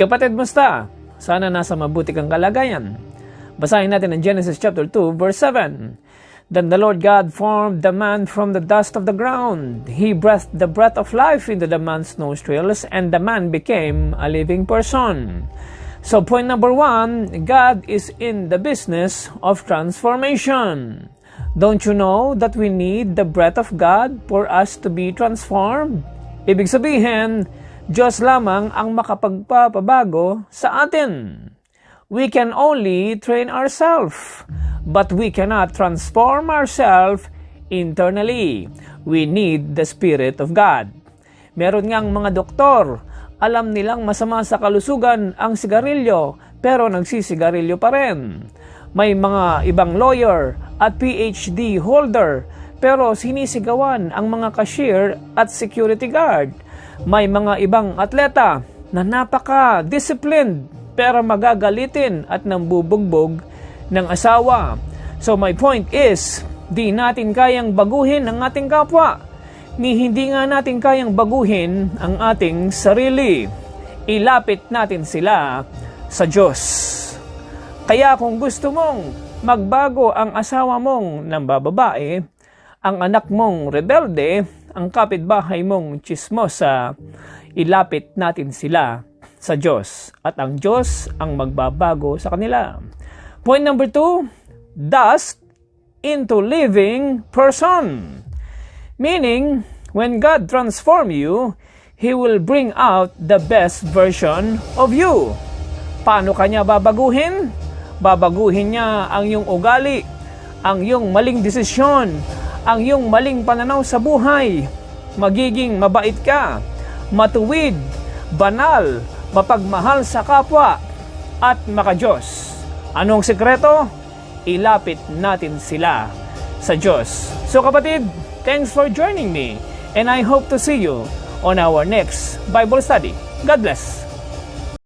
Kapatid, musta? Sana nasa mabuti kang kalagayan. Basahin natin ang Genesis chapter 2, verse 7. Then the Lord God formed the man from the dust of the ground. He breathed the breath of life into the man's nostrils, and the man became a living person. So point number 1, God is in the business of transformation. Don't you know that we need the breath of God for us to be transformed? Ibig sabihin, Diyos lamang ang makapagpapabago sa atin. We can only train ourselves, but we cannot transform ourselves internally. We need the Spirit of God. Meron ngang mga doktor, alam nilang masama sa kalusugan ang sigarilyo, pero nagsisigarilyo pa rin. May mga ibang lawyer at PhD holder, pero sinisigawan ang mga cashier at security guard. May mga ibang atleta na napaka-disciplined pero magagalitin at nambubugbog ng asawa. So my point is, di natin kayang baguhin ang ating kapwa. Hindi nga natin kayang baguhin ang ating sarili. Ilapit natin sila sa Diyos. Kaya kung gusto mong magbago ang asawa mong nambababae, ang anak mong rebelde, ang kapitbahay mong tsismosa, ilapit natin sila sa Diyos. At ang Diyos ang magbabago sa kanila. Point number 2, dust into living person. Meaning, when God transforms you, He will bring out the best version of you. Paano kanya babaguhin? Babaguhin niya ang iyong ugali, ang iyong maling desisyon, ang iyong maling pananaw sa buhay. Magiging mabait ka, matuwid, banal, mapagmahal sa kapwa, at makadiyos. Anong sekreto? Ilapit natin sila sa Diyos. So kapatid, thanks for joining me, and I hope to see you on our next Bible study. God bless.